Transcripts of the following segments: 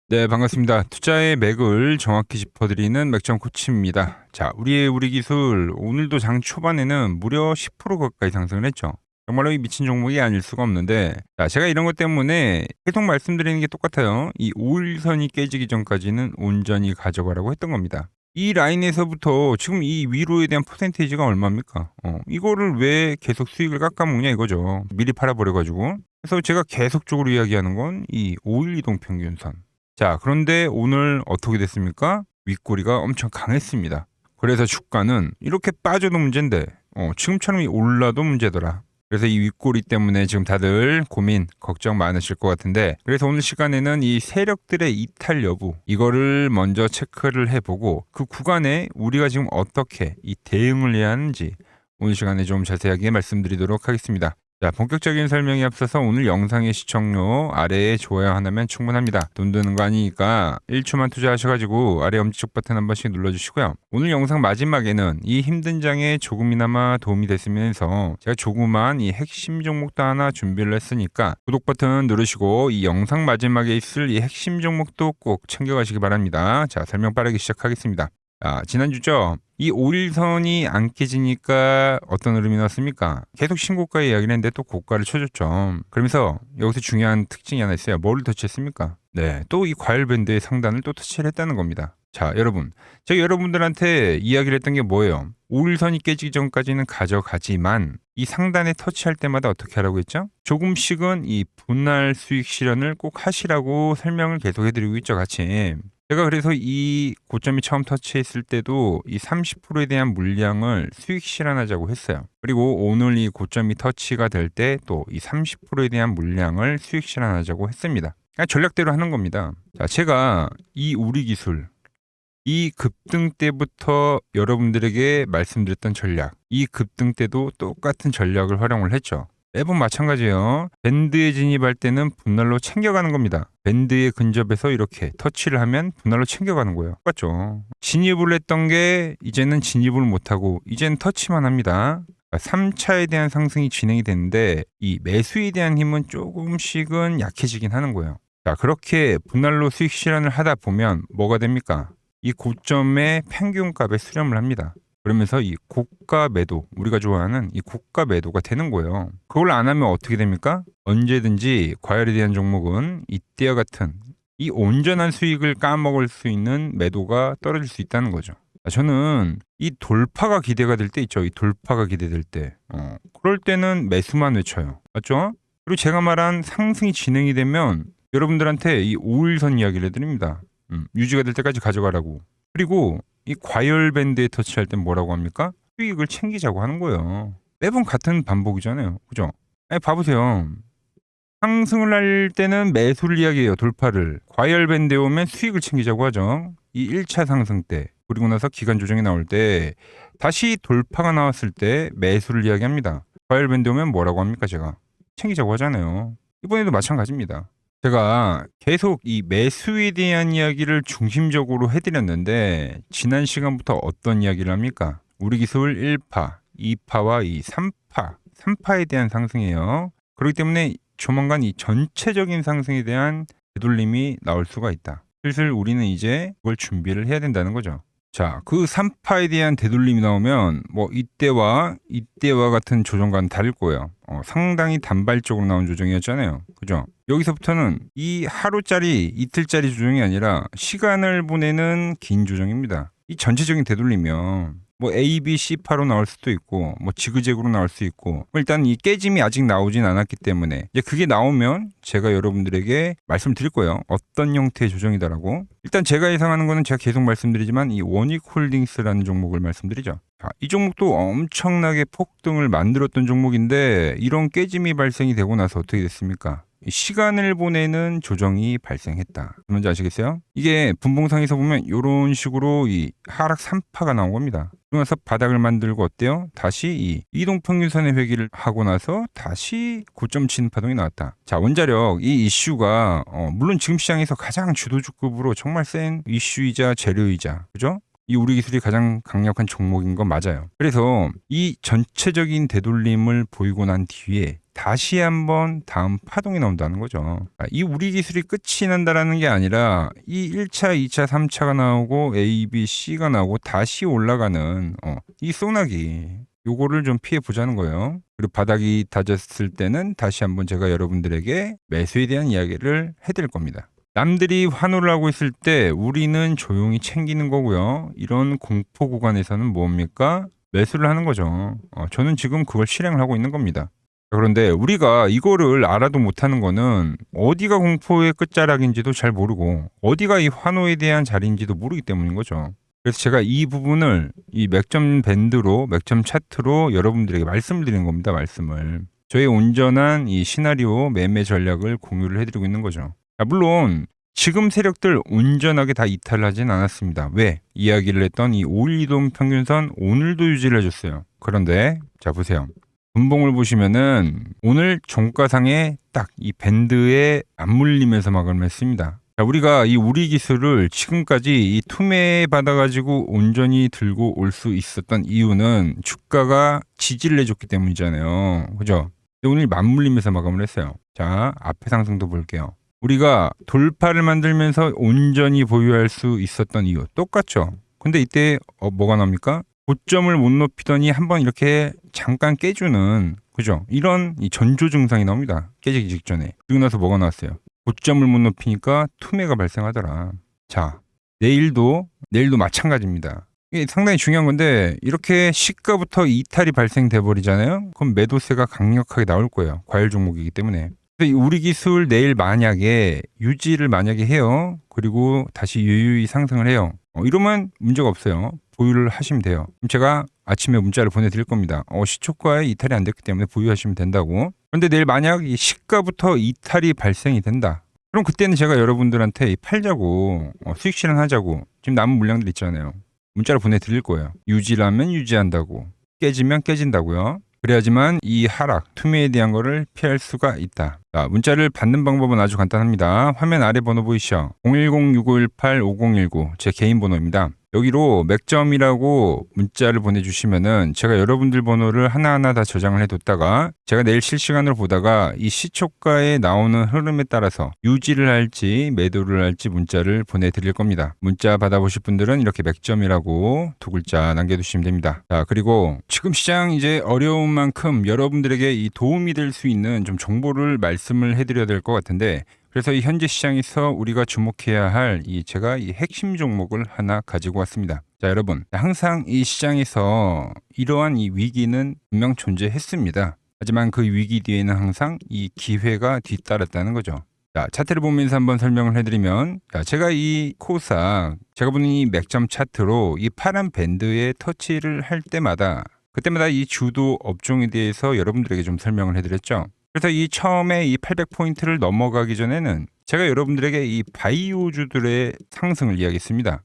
네, 반갑습니다. 투자의 맥을 정확히 짚어드리는 맥점 코치입니다. 자, 우리 기술 오늘도 장 초반에는 무려 10% 가까이 상승을 했죠. 정말로 이 미친 종목이 아닐 수가 없는데, 자, 제가 이런 것 때문에 계속 말씀드리는 게 똑같아요. 이 5일선이 깨지기 전까지는 온전히 가져가라고 했던 겁니다. 이 라인에서부터 지금 이 위로에 대한 퍼센테이지가 얼마입니까? 이거를 왜 계속 수익을 깎아먹냐 이거죠. 미리 팔아버려가지고. 그래서 제가 계속적으로 이야기하는 건 이 5일 이동 평균선. 자, 그런데 오늘 어떻게 됐습니까? 윗꼬리가 엄청 강했습니다. 그래서 주가는 이렇게 빠져도 문제인데 지금처럼 올라도 문제더라. 그래서 이 윗꼬리 때문에 지금 다들 고민, 걱정 많으실 것 같은데, 그래서 오늘 시간에는 이 세력들의 이탈 여부 이거를 먼저 체크를 해보고 그 구간에 우리가 지금 어떻게 이 대응을 해야 하는지 오늘 시간에 좀 자세하게 말씀드리도록 하겠습니다. 자, 본격적인 설명에 앞서서 오늘 영상의 시청료 아래에 좋아요 하나면 충분합니다. 돈 드는 거 아니니까 1초만 투자하셔가지고 아래 엄지척 버튼 한 번씩 눌러주시고요. 오늘 영상 마지막에는 이 힘든 장에 조금이나마 도움이 됐으면 해서 제가 조그만 이 핵심 종목도 하나 준비를 했으니까 구독 버튼 누르시고 이 영상 마지막에 있을 이 핵심 종목도 꼭 챙겨가시기 바랍니다. 자, 설명 빠르게 시작하겠습니다. 지난주죠. 이 5일선이 안 깨지니까 어떤 흐름이 나왔습니까? 계속 신고가 이야기를 했는데 또 고가를 쳐줬죠. 그러면서 여기서 중요한 특징이 하나 있어요. 뭐를 터치했습니까? 네, 또 이 과열 밴드의 상단을 또 터치를 했다는 겁니다. 자, 여러분. 제가 여러분들한테 이야기를 했던 게 뭐예요? 5일선이 깨지기 전까지는 가져가지만 이 상단에 터치할 때마다 어떻게 하라고 했죠? 조금씩은 이 분할 수익 실현을 꼭 하시라고 설명을 계속 해드리고 있죠, 같이. 제가 그래서 이 고점이 처음 터치했을 때도 이 30%에 대한 물량을 수익 실현하자고 했어요. 그리고 오늘 이 고점이 터치가 될 때 또 이 30%에 대한 물량을 수익 실현하자고 했습니다. 그냥 전략대로 하는 겁니다. 자, 제가 이 우리 기술, 이 급등 때부터 여러분들에게 말씀드렸던 전략, 이 급등 때도 똑같은 전략을 활용을 했죠. 매번 마찬가지예요. 밴드에 진입할 때는 분할로 챙겨가는 겁니다. 밴드에 근접해서 이렇게 터치를 하면 분할로 챙겨가는 거예요. 똑같죠. 진입을 했던 게 이제는 진입을 못하고 이제는 터치만 합니다. 3차에 대한 상승이 진행이 됐는데 이 매수에 대한 힘은 조금씩은 약해지긴 하는 거예요. 자, 그렇게 분할로 수익 실현을 하다 보면 뭐가 됩니까? 이 고점의 평균값에 수렴을 합니다. 그러면서 이 고가 매도, 우리가 좋아하는 이 고가 매도가 되는 거예요. 그걸 안 하면 어떻게 됩니까? 언제든지 과열에 대한 종목은 이때와 같은 이 온전한 수익을 까먹을 수 있는 매도가 떨어질 수 있다는 거죠. 저는 이 돌파가 기대가 될 때 있죠. 이 돌파가 기대될 때. 그럴 때는 매수만 외쳐요. 맞죠? 그리고 제가 말한 상승이 진행이 되면 여러분들한테 이 5일선 이야기를 해드립니다. 유지가 될 때까지 가져가라고. 그리고 이 과열 밴드에 터치할 땐 뭐라고 합니까? 수익을 챙기자고 하는 거예요. 매번 같은 반복이잖아요. 그죠? 아니, 봐보세요. 상승을 할 때는 매수를 이야기해요. 돌파를. 과열 밴드에 오면 수익을 챙기자고 하죠. 이 1차 상승 때. 그리고 나서 기간 조정이 나올 때 다시 돌파가 나왔을 때 매수를 이야기합니다. 과열 밴드에 오면 뭐라고 합니까? 제가 챙기자고 하잖아요. 이번에도 마찬가지입니다. 제가 계속 이 매수에 대한 이야기를 중심적으로 해드렸는데 지난 시간부터 어떤 이야기를 합니까? 우리 기술 1파, 2파와 이 3파, 3파에 대한 상승이에요. 그렇기 때문에 조만간 이 전체적인 상승에 대한 되돌림이 나올 수가 있다. 슬슬 우리는 이제 그걸 준비를 해야 된다는 거죠. 자, 그 3파에 대한 되돌림이 나오면 뭐 이때와 같은 조정과는 다를 거예요. 상당히 단발적으로 나온 조정이었잖아요. 그죠? 여기서부터는 이 하루짜리, 이틀짜리 조정이 아니라 시간을 보내는 긴 조정입니다. 이 전체적인 되돌리면 뭐 A, B, C 파로 나올 수도 있고 뭐 지그재그로 나올 수 있고 뭐 일단 이 깨짐이 아직 나오진 않았기 때문에 이제 그게 나오면 제가 여러분들에게 말씀드릴 거예요. 어떤 형태의 조정이다라고. 일단 제가 예상하는 거는 제가 계속 말씀드리지만 이 원익홀딩스라는 종목을 말씀드리죠. 자, 이 종목도 엄청나게 폭등을 만들었던 종목인데 이런 깨짐이 발생이 되고 나서 어떻게 됐습니까? 시간을 보내는 조정이 발생했다. 뭔지 아시겠어요? 이게 분봉상에서 보면 이런 식으로 이 하락 3파가 나온 겁니다. 그러면서 바닥을 만들고 어때요? 다시 이 이동평균선의 회귀를 하고 나서 다시 고점 치는 파동이 나왔다. 자, 원자력 이 이슈가 물론 지금 시장에서 가장 주도주급으로 정말 센 이슈이자 재료이자, 그죠? 이 우리 기술이 가장 강력한 종목인 건 맞아요. 그래서 이 전체적인 되돌림을 보이고 난 뒤에 다시 한번 다음 파동이 나온다는 거죠. 이 우리 기술이 끝이 난다라는 게 아니라 이 1차, 2차, 3차가 나오고 A, B, C가 나오고 다시 올라가는 이 소나기 요거를 좀 피해 보자는 거예요. 그리고 바닥이 다졌을 때는 다시 한번 제가 여러분들에게 매수에 대한 이야기를 해드릴 겁니다. 남들이 환호를 하고 있을 때 우리는 조용히 챙기는 거고요. 이런 공포 구간에서는 뭡니까? 매수를 하는 거죠. 저는 지금 그걸 실행을 하고 있는 겁니다. 그런데 우리가 이거를 알아도 못하는 거는 어디가 공포의 끝자락인지도 잘 모르고 어디가 이 환호에 대한 자리인지도 모르기 때문인 거죠. 그래서 제가 이 부분을 이 맥점 밴드로, 맥점 차트로 여러분들에게 말씀을 드리는 겁니다. 말씀을. 저의 온전한 이 시나리오 매매 전략을 공유를 해드리고 있는 거죠. 물론 지금 세력들 온전하게 다 이탈하진 않았습니다. 왜? 이야기를 했던 이 5일 이동 평균선 오늘도 유지를 해줬어요. 그런데 자 보세요. 분봉을 보시면은 오늘 종가상에 딱 이 밴드에 안 물리면서 마감을 했습니다. 자, 우리가 이 우리 기술을 지금까지 이 투매에 받아가지고 온전히 들고 올 수 있었던 이유는 주가가 지지를 해줬기 때문이잖아요. 그죠? 근데 오늘 맞물리면서 마감을 했어요. 자, 앞에 상승도 볼게요. 우리가 돌파를 만들면서 온전히 보유할 수 있었던 이유 똑같죠. 근데 이때 뭐가 납니까? 고점을 못 높이더니 한번 이렇게 잠깐 깨주는 그죠? 이런 이 전조 증상이 나옵니다. 깨지기 직전에. 그리고 나서 뭐가 나왔어요? 고점을 못 높이니까 투매가 발생하더라. 자, 내일도 마찬가지입니다. 이게 상당히 중요한 건데 이렇게 시가부터 이탈이 발생돼 버리잖아요. 그럼 매도세가 강력하게 나올 거예요. 과열 종목이기 때문에. 우리 기술 내일 만약에 유지를 만약에 해요. 그리고 다시 유유히 상승을 해요. 이러면 문제가 없어요. 보유를 하시면 돼요. 그럼 제가 아침에 문자를 보내드릴 겁니다. 시초가에 이탈이 안 됐기 때문에 보유하시면 된다고. 그런데 내일 만약 이 시가부터 이탈이 발생이 된다. 그럼 그때는 제가 여러분들한테 팔자고 수익 실현하자고 지금 남은 물량들 있잖아요. 문자를 보내드릴 거예요. 유지라면 유지한다고. 깨지면 깨진다고요. 그래야지만 이 하락, 투매에 대한 거를 피할 수가 있다. 자, 문자를 받는 방법은 아주 간단합니다. 화면 아래 번호 보이시죠? 010-6518-5019 제 개인 번호입니다. 여기로 맥점이라고 문자를 보내주시면은 제가 여러분들 번호를 하나하나 다 저장을 해뒀다가 제가 내일 실시간으로 보다가 이 시초가에 나오는 흐름에 따라서 유지를 할지 매도를 할지 문자를 보내드릴 겁니다. 문자 받아보실 분들은 이렇게 맥점이라고 두 글자 남겨두시면 됩니다. 자, 그리고 지금 시장 이제 어려운 만큼 여러분들에게 이 도움이 될 수 있는 좀 정보를 말씀을 해드려야 될 것 같은데 그래서 이 현재 시장에서 우리가 주목해야 할 제가 이 핵심 종목을 하나 가지고 왔습니다. 자, 여러분. 항상 이 시장에서 이러한 이 위기는 분명 존재했습니다. 하지만 그 위기 뒤에는 항상 이 기회가 뒤따랐다는 거죠. 자, 차트를 보면서 한번 설명을 해드리면 제가 이 코스닥, 제가 보는 이 맥점 차트로 이 파란 밴드에 터치를 할 때마다 그때마다 이 주도 업종에 대해서 여러분들에게 좀 설명을 해드렸죠. 그래서 이 처음에 이 800포인트를 넘어가기 전에는 제가 여러분들에게 이 바이오주들의 상승을 이야기했습니다.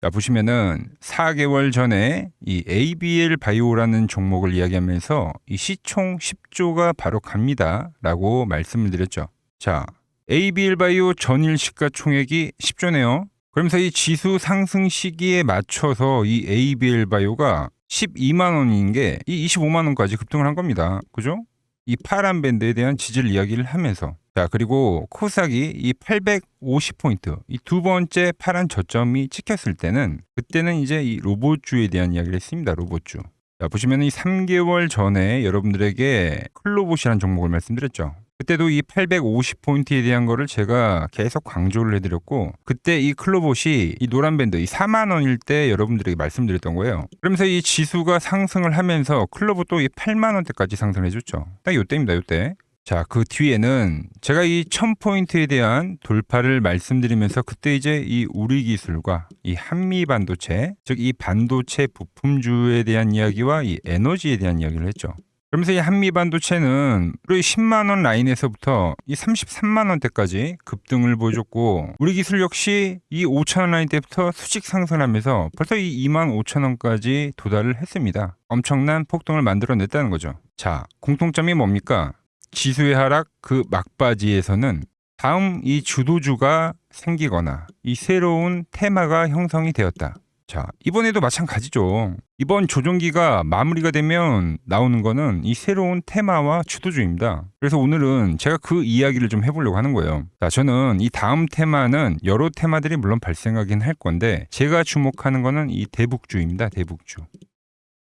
자, 보시면은 4개월 전에 이 ABL 바이오라는 종목을 이야기하면서 이 시총 10조가 바로 갑니다. 라고 말씀을 드렸죠. 자, ABL 바이오 전일 시가총액이 10조네요. 그러면서 이 지수 상승 시기에 맞춰서 이 ABL 바이오가 12만 원인 게 이 25만 원까지 급등을 한 겁니다. 그죠? 이 파란 밴드에 대한 지지를 이야기를 하면서 자, 그리고 코스닥이 이 850포인트 이 두 번째 파란 저점이 찍혔을 때는 그때는 이제 이 로봇주에 대한 이야기를 했습니다. 로봇주. 자, 보시면 이 3개월 전에 여러분들에게 클로봇이라는 종목을 말씀드렸죠. 그때도 이 850포인트에 대한 거를 제가 계속 강조를 해드렸고 그때 이 클로봇이 이 노란 밴드 이 4만 원일 때 여러분들에게 말씀드렸던 거예요. 그러면서 이 지수가 상승을 하면서 클로봇도 이 8만 원대까지 상승을 해줬죠. 딱 요때입니다. 요때. 자, 그 뒤에는 제가 이 1000포인트에 대한 돌파를 말씀드리면서 그때 이제 이 우리 기술과 이 한미 반도체, 즉 이 반도체 부품주에 대한 이야기와 이 에너지에 대한 이야기를 했죠. 그러면서 이 한미 반도체는 우리 10만 원 라인에서부터 이 33만 원대까지 급등을 보여줬고 우리 기술 역시 이 5천 원 라인 때부터 수직 상승하면서 벌써 이 2만 5천 원까지 도달을 했습니다. 엄청난 폭등을 만들어냈다는 거죠. 자, 공통점이 뭡니까? 지수의 하락 그 막바지에서는 다음 이 주도주가 생기거나 이 새로운 테마가 형성이 되었다. 자, 이번에도 마찬가지죠. 이번 조종기가 마무리가 되면 나오는 거는 이 새로운 테마와 주도주의입니다. 그래서 오늘은 제가 그 이야기를 좀 해보려고 하는 거예요. 자, 저는 이 다음 테마는 여러 테마들이 물론 발생하긴 할 건데 제가 주목하는 거는 이 대북주입니다. 대북주.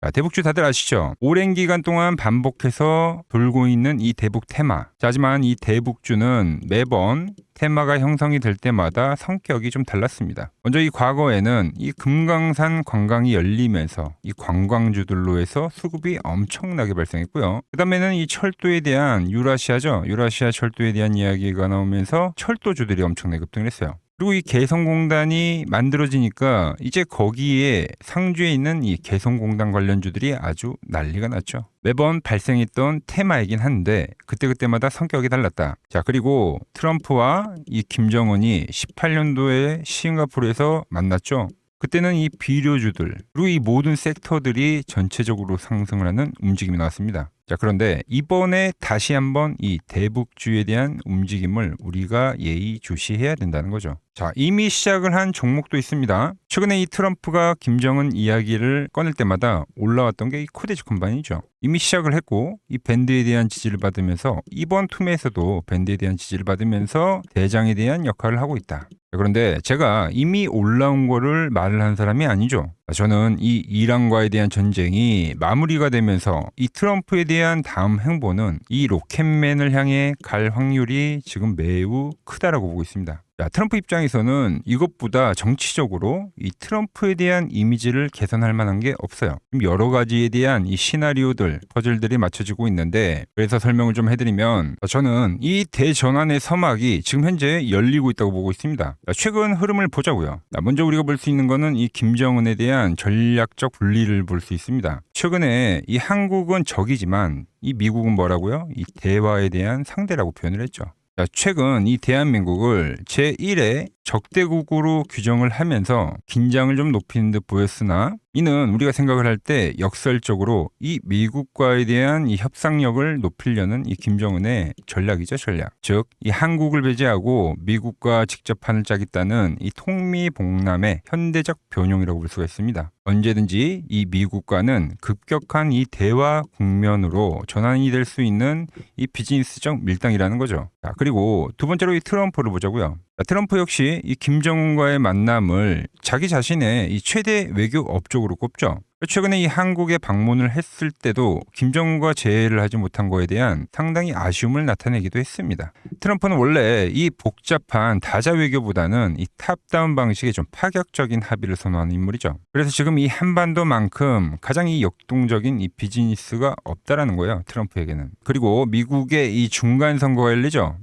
자, 대북주 다들 아시죠? 오랜 기간 동안 반복해서 돌고 있는 이 대북 테마. 자, 하지만 이 대북주는 매번 테마가 형성이 될 때마다 성격이 좀 달랐습니다. 먼저 이 과거에는 이 금강산 관광이 열리면서 이 관광주들로 해서 수급이 엄청나게 발생했고요. 그 다음에는 이 철도에 대한 유라시아죠. 유라시아 철도에 대한 이야기가 나오면서 철도주들이 엄청나게 급등을 했어요. 그리고 이 개성공단이 만들어지니까 이제 거기에 상주에 있는 이 개성공단 관련주들이 아주 난리가 났죠. 매번 발생했던 테마이긴 한데 그때그때마다 성격이 달랐다. 자, 그리고 트럼프와 이 김정은이 18년도에 싱가포르에서 만났죠. 그때는 이 비료주들 그리고 이 모든 섹터들이 전체적으로 상승을 하는 움직임이 나왔습니다. 자, 그런데 이번에 다시 한번 이 대북주에 대한 움직임을 우리가 예의주시해야 된다는 거죠. 자, 이미 시작을 한 종목도 있습니다. 최근에 이 트럼프가 김정은 이야기를 꺼낼 때마다 올라왔던 게 이 코데지 컴바인이죠. 이미 시작을 했고 이 밴드에 대한 지지를 받으면서 이번 투매에서도 밴드에 대한 지지를 받으면서 대장에 대한 역할을 하고 있다. 그런데 제가 이미 올라온 거를 말을 한 사람이 아니죠. 저는 이 이란과에 대한 전쟁이 마무리가 되면서 이 트럼프에 대한 다음 행보는 이 로켓맨을 향해 갈 확률이 지금 매우 크다라고 보고 있습니다. 자, 트럼프 입장에서는 이것보다 정치적으로 이 트럼프에 대한 이미지를 개선할 만한 게 없어요. 여러 가지에 대한 이 시나리오들, 퍼즐들이 맞춰지고 있는데 그래서 설명을 좀 해드리면 저는 이 대전환의 서막이 지금 현재 열리고 있다고 보고 있습니다. 최근 흐름을 보자고요. 먼저 우리가 볼 수 있는 거는 이 김정은에 대한 전략적 분리를 볼 수 있습니다. 최근에 이 한국은 적이지만 이 미국은 뭐라고요? 이 대화에 대한 상대라고 표현을 했죠. 자, 최근 이 대한민국을 제1의 적대국으로 규정을 하면서 긴장을 좀 높이는 듯 보였으나 이는 우리가 생각을 할 때 역설적으로 이 미국과에 대한 이 협상력을 높이려는 이 김정은의 전략이죠, 전략. 즉, 이 한국을 배제하고 미국과 직접 판을 짜겠다는 이 통미봉남의 현대적 변용이라고 볼 수가 있습니다. 언제든지 이 미국과는 급격한 이 대화 국면으로 전환이 될 수 있는 이 비즈니스적 밀당이라는 거죠. 자, 그리고 두 번째로 이 트럼프를 보자고요. 트럼프 역시 이 김정은과의 만남을 자기 자신의 이 최대 외교 업적으로 꼽죠. 최근에 이 한국에 방문을 했을 때도 김정은과 재회를 하지 못한 거에 대한 상당히 아쉬움을 나타내기도 했습니다. 트럼프는 원래 이 복잡한 다자 외교보다는 이 탑다운 방식의 좀 파격적인 합의를 선호하는 인물이죠. 그래서 지금 이 한반도만큼 가장 이 역동적인 이 비즈니스가 없다라는 거예요. 트럼프에게는. 그리고 미국의 이 중간 선거가 열리죠.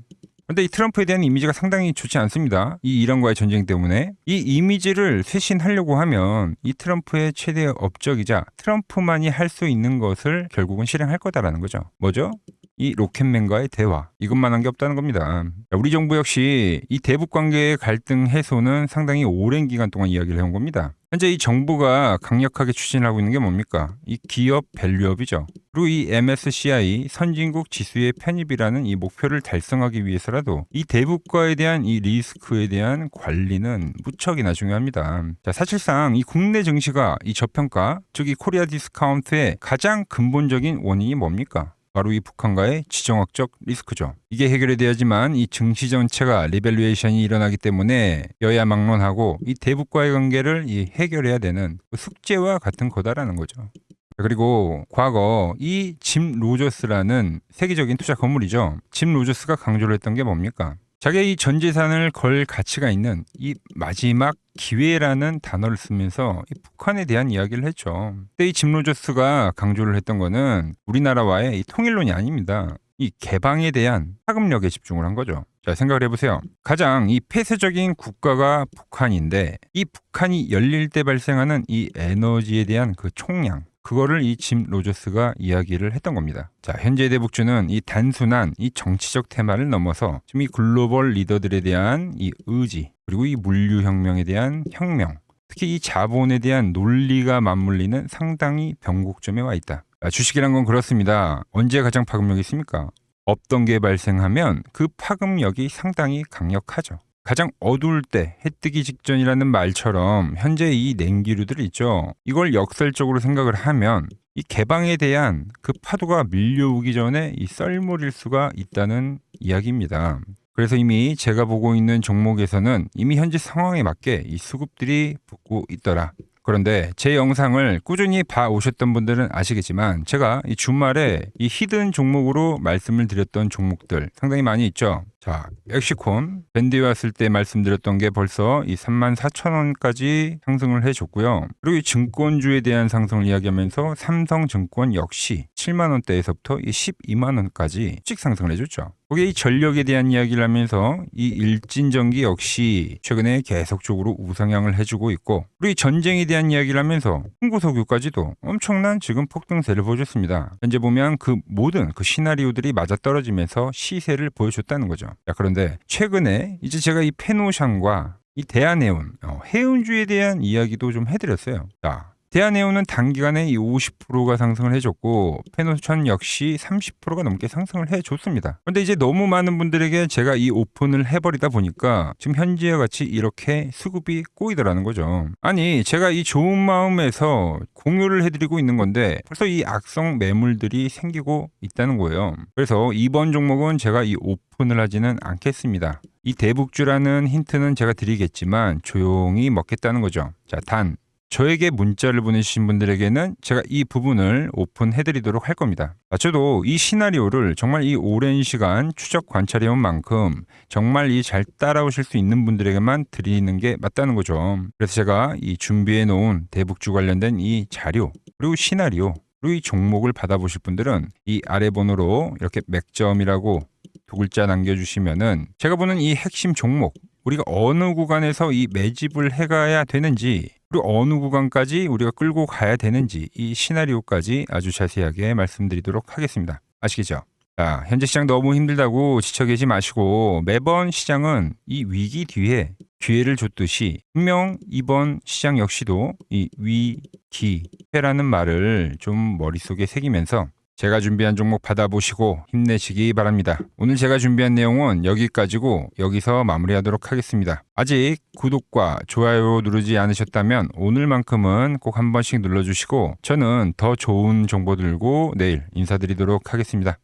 그런데 이 트럼프에 대한 이미지가 상당히 좋지 않습니다. 이 이란과의 전쟁 때문에 이 이미지를 쇄신하려고 하면 이 트럼프의 최대 업적이자 트럼프만이 할 수 있는 것을 결국은 실행할 거다라는 거죠. 뭐죠? 이 로켓맨과의 대화. 이것만 한 게 없다는 겁니다. 우리 정부 역시 이 대북 관계의 갈등 해소는 상당히 오랜 기간 동안 이야기를 해온 겁니다. 현재 이 정부가 강력하게 추진하고 있는 게 뭡니까? 이 기업 밸류업이죠. 그리고 이 MSCI 선진국 지수의 편입이라는 이 목표를 달성하기 위해서라도 이 대북과에 대한 이 리스크에 대한 관리는 무척이나 중요합니다. 자, 사실상 이 국내 증시가 이 저평가, 즉 이 코리아 디스카운트의 가장 근본적인 원인이 뭡니까? 바로 이 북한과의 지정학적 리스크죠. 이게 해결이 돼야지만 이 증시 전체가 리밸류에이션이 일어나기 때문에 여야 막론하고 이 대북과의 관계를 이 해결해야 되는 숙제와 같은 거다라는 거죠. 그리고 과거 이 짐 로저스라는 세계적인 투자 건물이죠. 짐 로저스가 강조를 했던 게 뭡니까? 자기의 이 전 재산을 걸 가치가 있는 이 마지막 기회라는 단어를 쓰면서 이 북한에 대한 이야기를 했죠. 그때 이 짐 로저스가 강조를 했던 거는 우리나라와의 이 통일론이 아닙니다. 이 개방에 대한 파급력에 집중을 한 거죠. 자, 생각을 해보세요. 가장 이 폐쇄적인 국가가 북한인데 이 북한이 열릴 때 발생하는 이 에너지에 대한 그 총량, 그거를 이 짐 로저스가 이야기를 했던 겁니다. 자, 현재 대북주는 이 단순한 이 정치적 테마를 넘어서 지금 이 글로벌 리더들에 대한 이 의지, 그리고 이 물류혁명에 대한 혁명, 특히 이 자본에 대한 논리가 맞물리는 상당히 변곡점에 와 있다. 주식이란 건 그렇습니다. 언제 가장 파급력이 있습니까? 없던 게 발생하면 그 파급력이 상당히 강력하죠. 가장 어두울 때 해 뜨기 직전이라는 말처럼 현재 이 냉기류들 있죠. 이걸 역설적으로 생각을 하면 이 개방에 대한 그 파도가 밀려오기 전에 이 썰물일 수가 있다는 이야기입니다. 그래서 이미 제가 보고 있는 종목에서는 이미 현재 상황에 맞게 이 수급들이 붙고 있더라. 그런데 제 영상을 꾸준히 봐오셨던 분들은 아시겠지만 제가 이 주말에 이 히든 종목으로 말씀을 드렸던 종목들 상당히 많이 있죠. 자, 엑시콘 밴드에 왔을 때 말씀드렸던 게 벌써 이 34,000원까지 상승을 해줬고요. 그리고 이 증권주에 대한 상승을 이야기하면서 삼성증권 역시 7만원대에서부터 이 12만원까지 씩 상승을 해줬죠. 거기에 이 전력에 대한 이야기를 하면서 이 일진전기 역시 최근에 계속적으로 우상향을 해주고 있고, 그리고 이 전쟁에 대한 이야기를 하면서 홍보석유까지도 엄청난 지금 폭등세를 보여줬습니다. 현재 보면 그 모든 그 시나리오들이 맞아떨어지면서 시세를 보여줬다는 거죠. 자, 그런데 최근에 이제 제가 이 페노샹과 이 대한해운 해운주에 대한 이야기도 좀 해드렸어요. 자, 대한해운은 단기간에 이 50%가 상승을 해줬고 페노션 역시 30%가 넘게 상승을 해줬습니다. 그런데 이제 너무 많은 분들에게 제가 이 오픈을 해버리다 보니까 지금 현재와 같이 이렇게 수급이 꼬이더라는 거죠. 아니, 제가 이 좋은 마음에서 공유를 해드리고 있는 건데 벌써 이 악성 매물들이 생기고 있다는 거예요. 그래서 이번 종목은 제가 이 오픈을 하지는 않겠습니다. 이 대북주라는 힌트는 제가 드리겠지만 조용히 먹겠다는 거죠. 자, 단 저에게 문자를 보내주신 분들에게는 제가 이 부분을 오픈해드리도록 할 겁니다. 저도 이 시나리오를 정말 이 오랜 시간 추적 관찰해온 만큼 정말 이 잘 따라오실 수 있는 분들에게만 드리는 게 맞다는 거죠. 그래서 제가 이 준비해놓은 대북주 관련된 이 자료 그리고 시나리오 그리고 이 종목을 받아보실 분들은 이 아래 번호로 이렇게 맥점이라고 두 글자 남겨주시면은 제가 보는 이 핵심 종목 우리가 어느 구간에서 이 매집을 해가야 되는지 그리고 어느 구간까지 우리가 끌고 가야 되는지 이 시나리오까지 아주 자세하게 말씀드리도록 하겠습니다. 아시겠죠? 자, 현재 시장 너무 힘들다고 지쳐 계시 마시고 매번 시장은 이 위기 뒤에 기회를 줬듯이 분명 이번 시장 역시도 이 위기회라는 말을 좀 머릿속에 새기면서 제가 준비한 종목 받아보시고 힘내시기 바랍니다. 오늘 제가 준비한 내용은 여기까지고 여기서 마무리하도록 하겠습니다. 아직 구독과 좋아요 누르지 않으셨다면 오늘만큼은 꼭 한 번씩 눌러주시고 저는 더 좋은 정보 들고 내일 인사드리도록 하겠습니다.